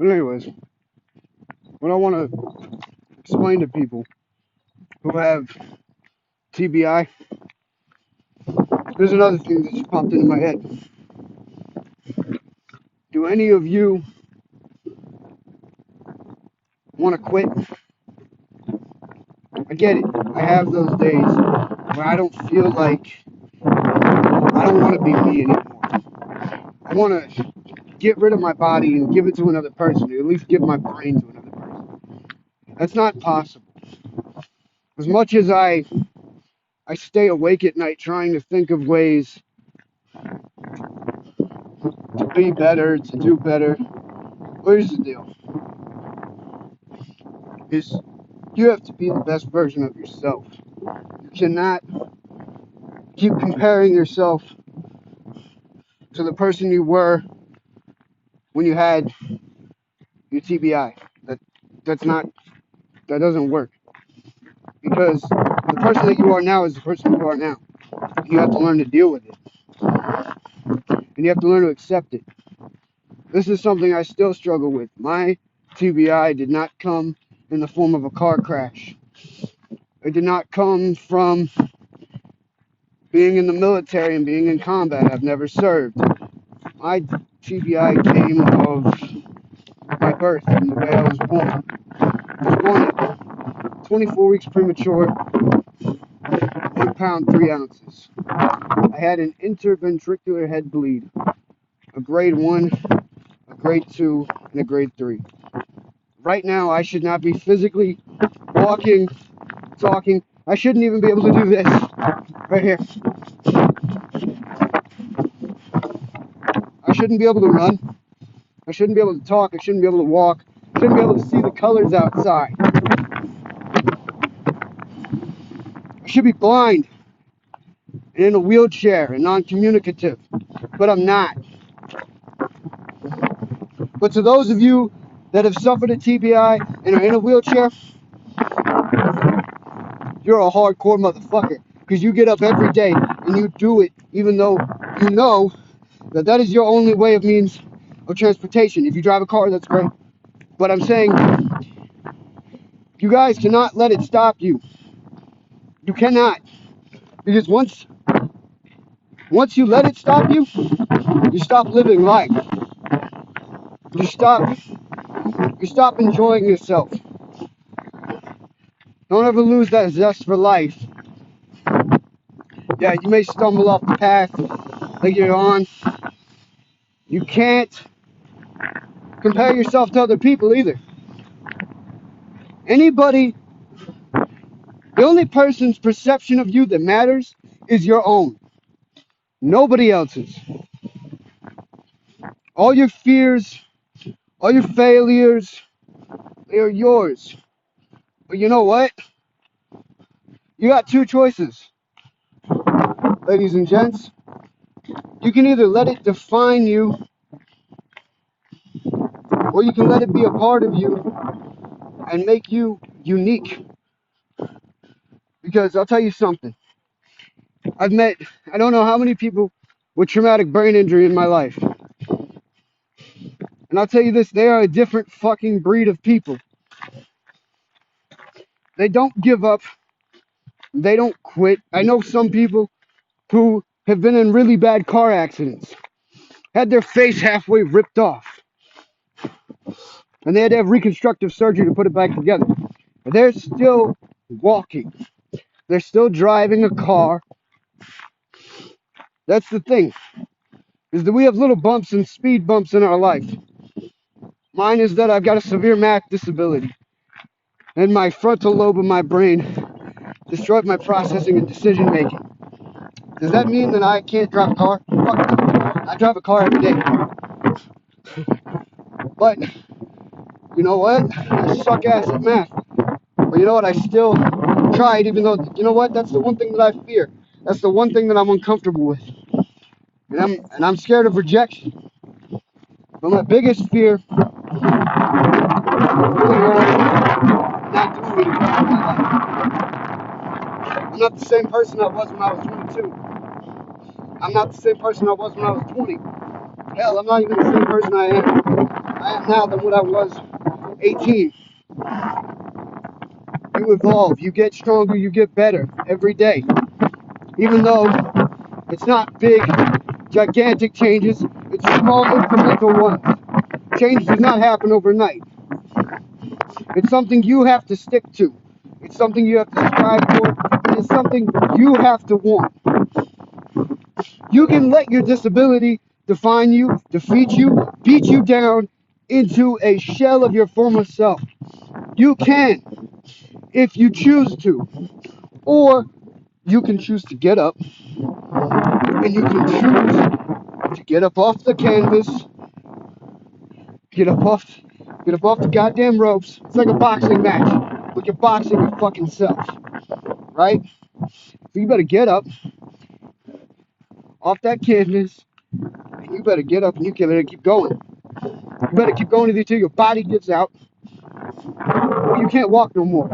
But anyways, what I want to explain to people who have TBI, there's another thing that just popped into my head. Do any of you want to quit? I get it. I have those days where I don't feel like I don't want to be me anymore. I want to get rid of my body and give it to another person, or at least give my brain to another person. That's not possible. As much as I stay awake at night trying to think of ways to be better, to do better. Here's the deal: is you have to be the best version of yourself. You cannot keep comparing yourself to the person you were when you had your TBI. That's not that doesn't work, because the person that you are now is the person you are now. You have to learn to deal with it, and you have to learn to accept it. This is something I still struggle with. My TBI did not come in the form of a car crash. It did not come from being in the military and being in combat. I've never served. My TBI came of my birth and the way I was born. I was born at 24 weeks premature, 1 pound 3 ounces. I had an interventricular head bleed, a grade 1, a grade 2, and a grade 3. Right now, I should not be physically walking, talking. I shouldn't even be able to do this right here. I shouldn't be able to run. I shouldn't be able to talk. I shouldn't be able to walk. I shouldn't be able to see the colors outside. I should be blind and in a wheelchair and non-communicative, but I'm not. But to those of you that have suffered a TBI and are in a wheelchair, you're a hardcore motherfucker, because you get up every day and you do it even though you know that that is your only way of means of transportation. If you drive a car, that's great. But I'm saying you guys cannot let it stop you. You cannot. Because once you let it stop you, you stop living life. You stop enjoying yourself. Don't ever lose that zest for life. Yeah, you may stumble off the path that you're on. You can't compare yourself to other people either. Anybody, the only person's perception of you that matters is your own. Nobody else's. All your fears, all your failures, they are yours. But you know what? You got two choices, ladies and gents. You can either let it define you, or you can let it be a part of you and make you unique. Because I'll tell you something. I've met, I don't know how many people with traumatic brain injury in my life. And I'll tell you this, they are a different fucking breed of people. They don't give up. They don't quit. I know some people who have been in really bad car accidents, had their face halfway ripped off, and they had to have reconstructive surgery to put it back together. But they're still walking. They're still driving a car. That's the thing, is that we have little bumps and speed bumps in our life. Mine is that I've got a severe MAC disability, and my frontal lobe of my brain destroyed my processing and decision making. Does that mean that I can't drive a car? Fuck no. I drive a car every day. But you know what? I suck ass at math. But you know what? I still tried, even though, you know what? That's the one thing that I fear. That's the one thing that I'm uncomfortable with. And I'm scared of rejection. But my biggest fear is really not doing anything with my life. I'm not the same person I was when I was 22. I'm not the same person I was when I was 20. Hell, I'm not even the same person I am now than what I was 18. You evolve, you get stronger, you get better every day. Even though it's not big, gigantic changes, it's small incremental ones. Change does not happen overnight. It's something you have to stick to. It's something you have to strive for. And it's something you have to want. You can let your disability define you, defeat you, beat you down into a shell of your former self. You can, if you choose to. Or you can choose to get up, and you can choose to get up off the canvas, get up off, get up off the goddamn ropes. It's like a boxing match, but you're boxing your fucking self, right? So you better get up off that canvas, and you better get up and you better keep going. You better keep going until your body gives out, or you can't walk no more.